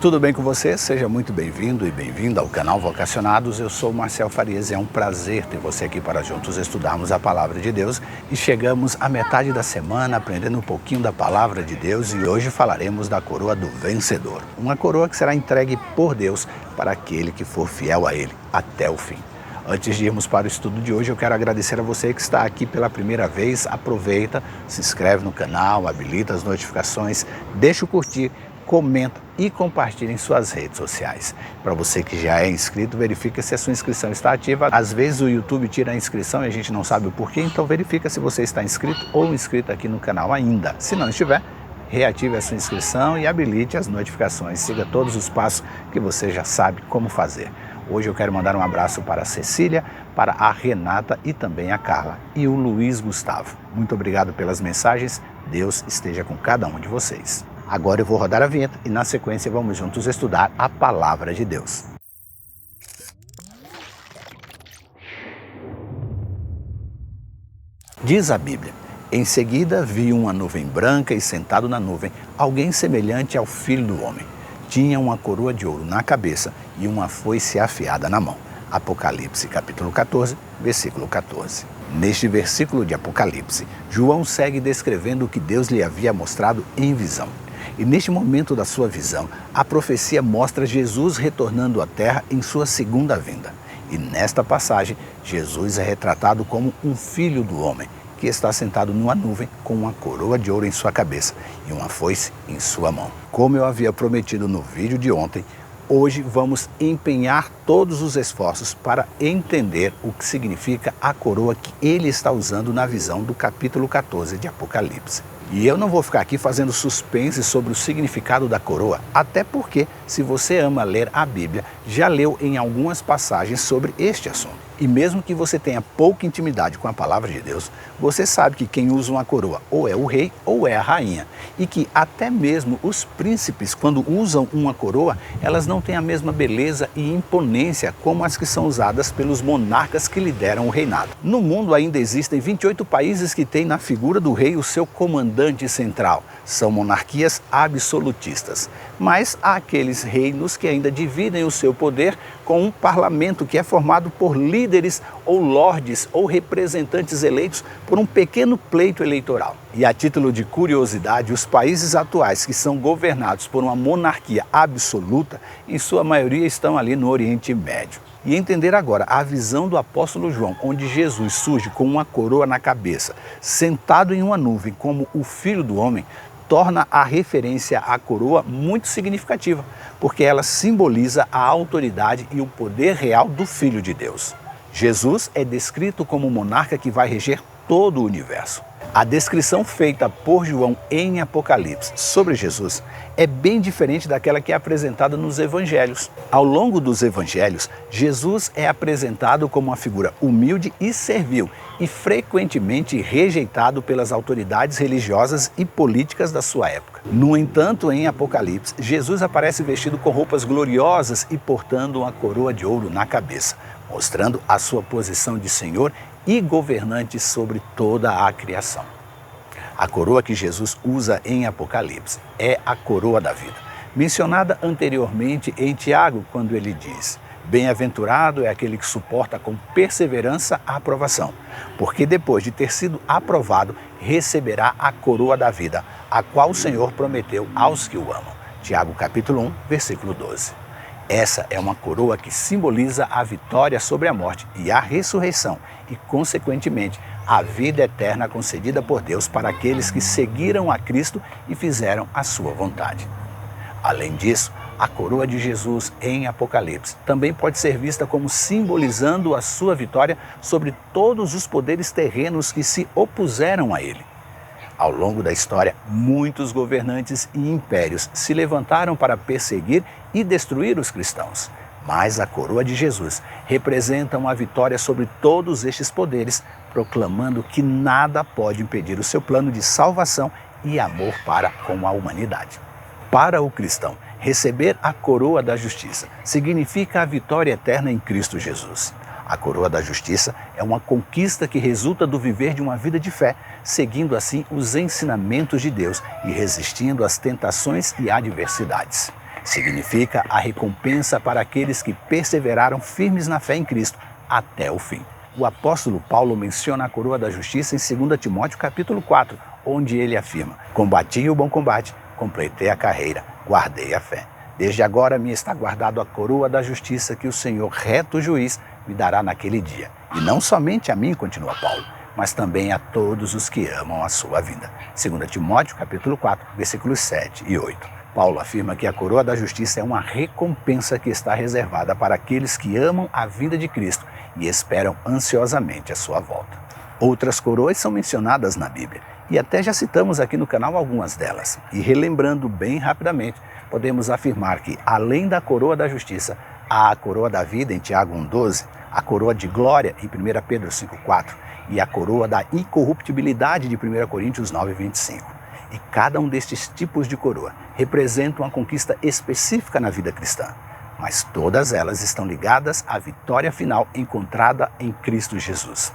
Tudo bem com você? Seja muito bem-vindo e bem-vinda ao canal Vocacionados. Eu sou Marcel Farias e é um prazer ter você aqui para juntos estudarmos a Palavra de Deus. E chegamos à metade da semana aprendendo um pouquinho da Palavra de Deus e hoje falaremos da coroa do vencedor. Uma coroa que será entregue por Deus para aquele que for fiel a Ele até o fim. Antes de irmos para o estudo de hoje, eu quero agradecer a você que está aqui pela primeira vez. Aproveita, se inscreve no canal, habilita as notificações, deixa o curtir, comenta e compartilhe em suas redes sociais. Para você que já é inscrito, verifica se a sua inscrição está ativa. Às vezes o YouTube tira a inscrição e a gente não sabe o porquê, então verifica se você está inscrito ou inscrito aqui no canal ainda. Se não estiver, reative a sua inscrição e habilite as notificações. Siga todos os passos que você já sabe como fazer. Hoje eu quero mandar um abraço para a Cecília, para a Renata e também a Carla e o Luiz Gustavo. Muito obrigado pelas mensagens. Deus esteja com cada um de vocês. Agora eu vou rodar a vinheta e na sequência vamos juntos estudar a Palavra de Deus. Diz a Bíblia: em seguida vi uma nuvem branca e sentado na nuvem alguém semelhante ao Filho do Homem. Tinha uma coroa de ouro na cabeça e uma foice afiada na mão. Apocalipse capítulo 14, versículo 14. Neste versículo de Apocalipse, João segue descrevendo o que Deus lhe havia mostrado em visão. E neste momento da sua visão, a profecia mostra Jesus retornando à terra em sua segunda vinda. E nesta passagem, Jesus é retratado como um filho do homem, que está sentado numa nuvem com uma coroa de ouro em sua cabeça e uma foice em sua mão. Como eu havia prometido no vídeo de ontem, hoje vamos empenhar todos os esforços para entender o que significa a coroa que ele está usando na visão do capítulo 14 de Apocalipse. E eu não vou ficar aqui fazendo suspense sobre o significado da coroa, até porque, se você ama ler a Bíblia, já leu em algumas passagens sobre este assunto. E mesmo que você tenha pouca intimidade com a Palavra de Deus, você sabe que quem usa uma coroa ou é o rei ou é a rainha. E que até mesmo os príncipes, quando usam uma coroa, elas não têm a mesma beleza e imponência como as que são usadas pelos monarcas que lideram o reinado. No mundo ainda existem 28 países que têm na figura do rei o seu comandante central. São monarquias absolutistas. Mas há aqueles reinos que ainda dividem o seu poder com um parlamento que é formado por líderes ou lordes ou representantes eleitos por um pequeno pleito eleitoral. E a título de curiosidade, os países atuais que são governados por uma monarquia absoluta, em sua maioria estão ali no Oriente Médio. E entender agora a visão do apóstolo João, onde Jesus surge com uma coroa na cabeça, sentado em uma nuvem como o Filho do Homem, torna a referência à coroa muito significativa, porque ela simboliza a autoridade e o poder real do Filho de Deus. Jesus é descrito como o monarca que vai reger todo o universo. A descrição feita por João em Apocalipse sobre Jesus é bem diferente daquela que é apresentada nos evangelhos. Ao longo dos evangelhos, Jesus é apresentado como uma figura humilde e servil e frequentemente rejeitado pelas autoridades religiosas e políticas da sua época. No entanto, em Apocalipse, Jesus aparece vestido com roupas gloriosas e portando uma coroa de ouro na cabeça, mostrando a sua posição de Senhor e governante sobre toda a criação. A coroa que Jesus usa em Apocalipse é a coroa da vida, mencionada anteriormente em Tiago, quando ele diz: bem-aventurado é aquele que suporta com perseverança a aprovação, porque depois de ter sido aprovado, receberá a coroa da vida, a qual o Senhor prometeu aos que o amam. Tiago capítulo 1, versículo 12. Essa é uma coroa que simboliza a vitória sobre a morte e a ressurreição e, consequentemente, a vida eterna concedida por Deus para aqueles que seguiram a Cristo e fizeram a sua vontade. Além disso, a coroa de Jesus em Apocalipse também pode ser vista como simbolizando a sua vitória sobre todos os poderes terrenos que se opuseram a ele. Ao longo da história, muitos governantes e impérios se levantaram para perseguir e destruir os cristãos. Mas a coroa de Jesus representa uma vitória sobre todos estes poderes, proclamando que nada pode impedir o seu plano de salvação e amor para com a humanidade. Para o cristão, receber a coroa da justiça significa a vitória eterna em Cristo Jesus. A coroa da justiça é uma conquista que resulta do viver de uma vida de fé, seguindo assim os ensinamentos de Deus e resistindo às tentações e adversidades. Significa a recompensa para aqueles que perseveraram firmes na fé em Cristo até o fim. O apóstolo Paulo menciona a coroa da justiça em 2 Timóteo capítulo 4, onde ele afirma: combati o bom combate, completei a carreira, guardei a fé. Desde agora me está guardado a coroa da justiça que o Senhor, reto juiz, me dará naquele dia. E não somente a mim, continua Paulo, mas também a todos os que amam a sua vinda. 2 Timóteo capítulo 4, versículos 7 e 8. Paulo afirma que a coroa da justiça é uma recompensa que está reservada para aqueles que amam a vinda de Cristo e esperam ansiosamente a sua volta. Outras coroas são mencionadas na Bíblia e até já citamos aqui no canal algumas delas. E relembrando bem rapidamente, podemos afirmar que, além da coroa da justiça, há a coroa da vida em Tiago 1,12, a coroa de glória em 1 Pedro 5,4 e a coroa da incorruptibilidade de 1 Coríntios 9,25. E cada um destes tipos de coroa representa uma conquista específica na vida cristã, mas todas elas estão ligadas à vitória final encontrada em Cristo Jesus.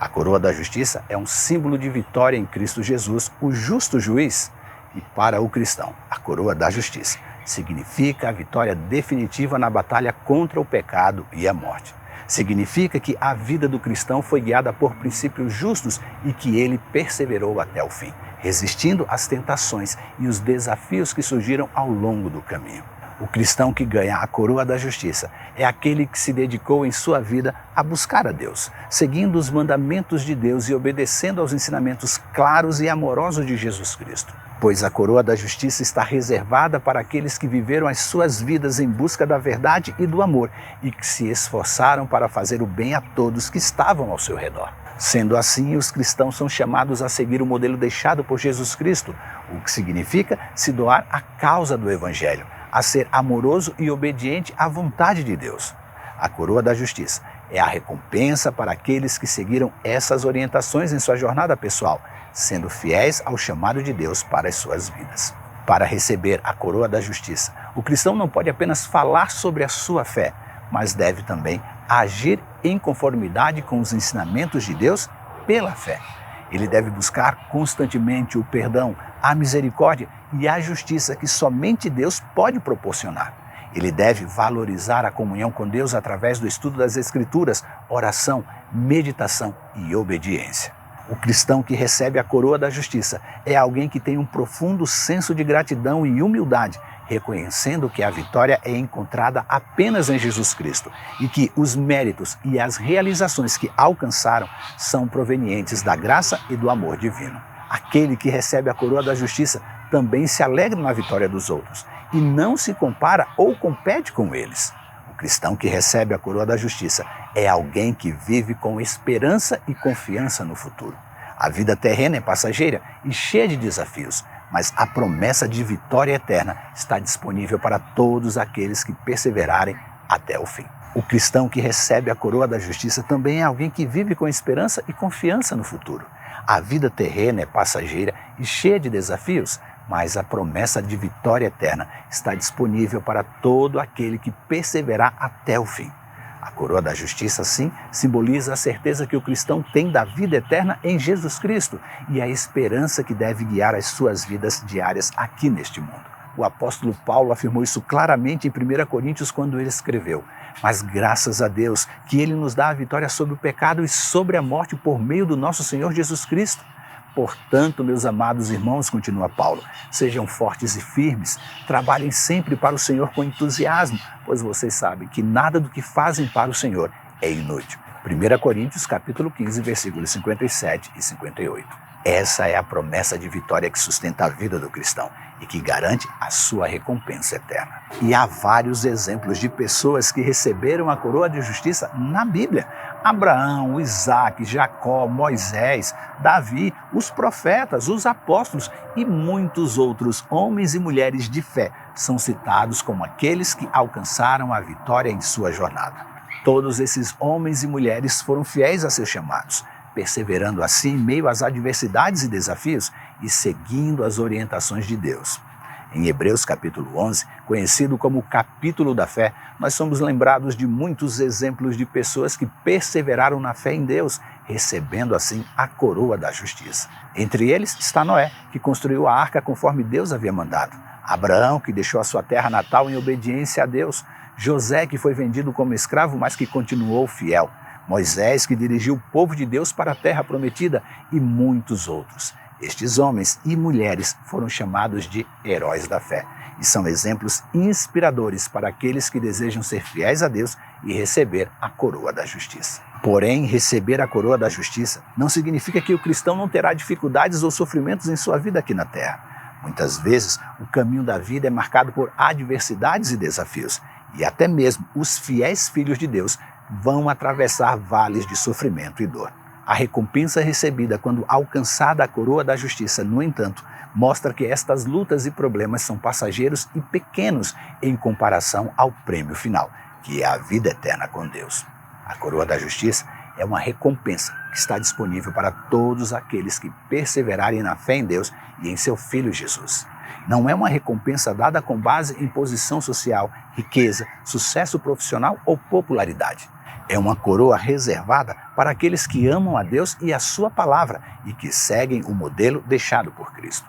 A coroa da justiça é um símbolo de vitória em Cristo Jesus, o justo juiz. E para o cristão, a coroa da justiça significa a vitória definitiva na batalha contra o pecado e a morte. Significa que a vida do cristão foi guiada por princípios justos e que ele perseverou até o fim, resistindo às tentações e os desafios que surgiram ao longo do caminho. O cristão que ganha a coroa da justiça é aquele que se dedicou em sua vida a buscar a Deus, seguindo os mandamentos de Deus e obedecendo aos ensinamentos claros e amorosos de Jesus Cristo. Pois a coroa da justiça está reservada para aqueles que viveram as suas vidas em busca da verdade e do amor e que se esforçaram para fazer o bem a todos que estavam ao seu redor. Sendo assim, os cristãos são chamados a seguir o modelo deixado por Jesus Cristo, o que significa se doar à causa do Evangelho, a ser amoroso e obediente à vontade de Deus. A coroa da justiça é a recompensa para aqueles que seguiram essas orientações em sua jornada pessoal, sendo fiéis ao chamado de Deus para as suas vidas. Para receber a coroa da justiça, o cristão não pode apenas falar sobre a sua fé, mas deve também agir em conformidade com os ensinamentos de Deus pela fé. Ele deve buscar constantemente o perdão, a misericórdia e a justiça que somente Deus pode proporcionar. Ele deve valorizar a comunhão com Deus através do estudo das Escrituras, oração, meditação e obediência. O cristão que recebe a coroa da justiça é alguém que tem um profundo senso de gratidão e humildade, reconhecendo que a vitória é encontrada apenas em Jesus Cristo e que os méritos e as realizações que alcançaram são provenientes da graça e do amor divino. Aquele que recebe a coroa da justiça também se alegra na vitória dos outros e não se compara ou compete com eles. O cristão que recebe a coroa da justiça é alguém que vive com esperança e confiança no futuro. A vida terrena é passageira e cheia de desafios, mas a promessa de vitória eterna está disponível para todos aqueles que perseverarem até o fim. O cristão que recebe a coroa da justiça também é alguém que vive com esperança e confiança no futuro. A vida terrena é passageira e cheia de desafios, mas a promessa de vitória eterna está disponível para todo aquele que perseverar até o fim. A coroa da justiça, sim, simboliza a certeza que o cristão tem da vida eterna em Jesus Cristo e a esperança que deve guiar as suas vidas diárias aqui neste mundo. O apóstolo Paulo afirmou isso claramente em 1 Coríntios quando ele escreveu: mas graças a Deus que Ele nos dá a vitória sobre o pecado e sobre a morte por meio do nosso Senhor Jesus Cristo. Portanto, meus amados irmãos, continua Paulo, sejam fortes e firmes, trabalhem sempre para o Senhor com entusiasmo, pois vocês sabem que nada do que fazem para o Senhor é inútil. 1 Coríntios capítulo 15, versículos 57 e 58. Essa é a promessa de vitória que sustenta a vida do cristão e que garante a sua recompensa eterna. E há vários exemplos de pessoas que receberam a coroa de justiça na Bíblia. Abraão, Isaac, Jacó, Moisés, Davi, os profetas, os apóstolos e muitos outros homens e mulheres de fé são citados como aqueles que alcançaram a vitória em sua jornada. Todos esses homens e mulheres foram fiéis a seus chamados, perseverando assim em meio às adversidades e desafios e seguindo as orientações de Deus. Em Hebreus capítulo 11, conhecido como o capítulo da fé, nós somos lembrados de muitos exemplos de pessoas que perseveraram na fé em Deus, recebendo assim a coroa da justiça. Entre eles está Noé, que construiu a arca conforme Deus havia mandado. Abraão, que deixou a sua terra natal em obediência a Deus. José, que foi vendido como escravo, mas que continuou fiel. Moisés, que dirigiu o povo de Deus para a terra prometida, e muitos outros. Estes homens e mulheres foram chamados de heróis da fé e são exemplos inspiradores para aqueles que desejam ser fiéis a Deus e receber a coroa da justiça. Porém, receber a coroa da justiça não significa que o cristão não terá dificuldades ou sofrimentos em sua vida aqui na terra. Muitas vezes, o caminho da vida é marcado por adversidades e desafios, e até mesmo os fiéis filhos de Deus vão atravessar vales de sofrimento e dor. A recompensa recebida quando alcançada a coroa da justiça, no entanto, mostra que estas lutas e problemas são passageiros e pequenos em comparação ao prêmio final, que é a vida eterna com Deus. A coroa da justiça é uma recompensa que está disponível para todos aqueles que perseverarem na fé em Deus e em seu Filho Jesus. Não é uma recompensa dada com base em posição social, riqueza, sucesso profissional ou popularidade. É uma coroa reservada para aqueles que amam a Deus e a sua palavra e que seguem o modelo deixado por Cristo.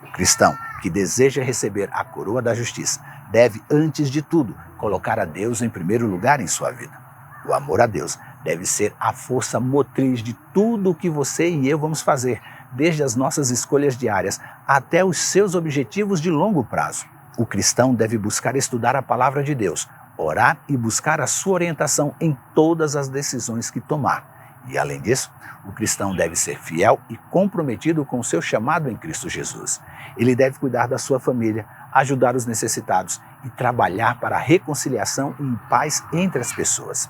O cristão que deseja receber a coroa da justiça deve, antes de tudo, colocar a Deus em primeiro lugar em sua vida. O amor a Deus deve ser a força motriz de tudo o que você e eu vamos fazer, desde as nossas escolhas diárias até os seus objetivos de longo prazo. O cristão deve buscar estudar a palavra de Deus, orar e buscar a sua orientação em todas as decisões que tomar. E, além disso, o cristão deve ser fiel e comprometido com o seu chamado em Cristo Jesus. Ele deve cuidar da sua família, ajudar os necessitados e trabalhar para a reconciliação e paz entre as pessoas.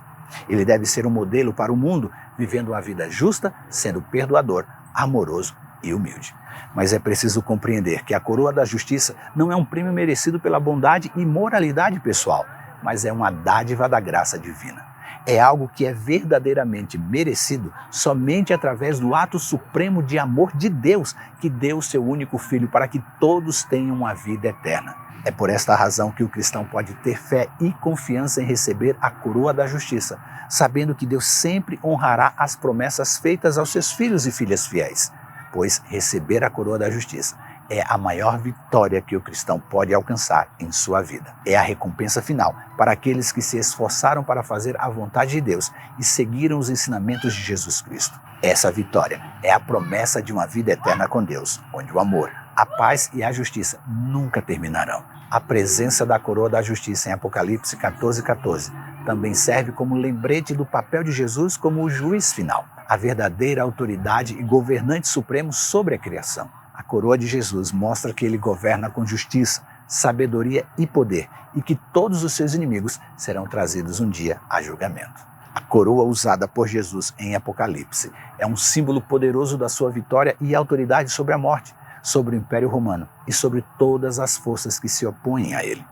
Ele deve ser um modelo para o mundo, vivendo uma vida justa, sendo perdoador, amoroso e humilde. Mas é preciso compreender que a coroa da justiça não é um prêmio merecido pela bondade e moralidade pessoal, mas é uma dádiva da graça divina. É algo que é verdadeiramente merecido somente através do ato supremo de amor de Deus, que deu o seu único Filho para que todos tenham uma vida eterna. É por esta razão que o cristão pode ter fé e confiança em receber a coroa da justiça, sabendo que Deus sempre honrará as promessas feitas aos seus filhos e filhas fiéis, pois receber a coroa da justiça é a maior vitória que o cristão pode alcançar em sua vida. É a recompensa final para aqueles que se esforçaram para fazer a vontade de Deus e seguiram os ensinamentos de Jesus Cristo. Essa vitória é a promessa de uma vida eterna com Deus, onde o amor, a paz e a justiça nunca terminarão. A presença da coroa da justiça em Apocalipse 14:14 também serve como lembrete do papel de Jesus como o juiz final, a verdadeira autoridade e governante supremo sobre a criação. A coroa de Jesus mostra que ele governa com justiça, sabedoria e poder e que todos os seus inimigos serão trazidos um dia a julgamento. A coroa usada por Jesus em Apocalipse é um símbolo poderoso da sua vitória e autoridade sobre a morte, sobre o Império Romano e sobre todas as forças que se opõem a ele.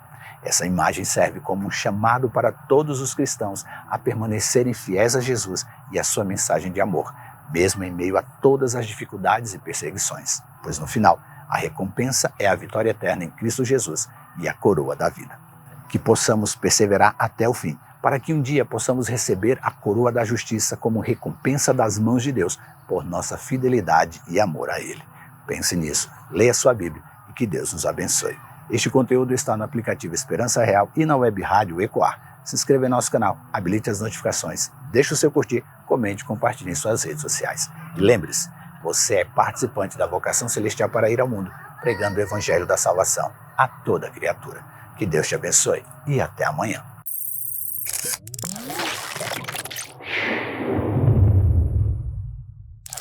Essa imagem serve como um chamado para todos os cristãos a permanecerem fiéis a Jesus e a sua mensagem de amor, mesmo em meio a todas as dificuldades e perseguições, pois no final, a recompensa é a vitória eterna em Cristo Jesus e a coroa da vida. Que possamos perseverar até o fim, para que um dia possamos receber a coroa da justiça como recompensa das mãos de Deus por nossa fidelidade e amor a Ele. Pense nisso, leia sua Bíblia e que Deus nos abençoe. Este conteúdo está no aplicativo Esperança Real e na web rádio Ecoar. Se inscreva em nosso canal, habilite as notificações, deixe o seu curtir, comente e compartilhe em suas redes sociais. E lembre-se, você é participante da vocação celestial para ir ao mundo, pregando o Evangelho da salvação a toda criatura. Que Deus te abençoe e até amanhã.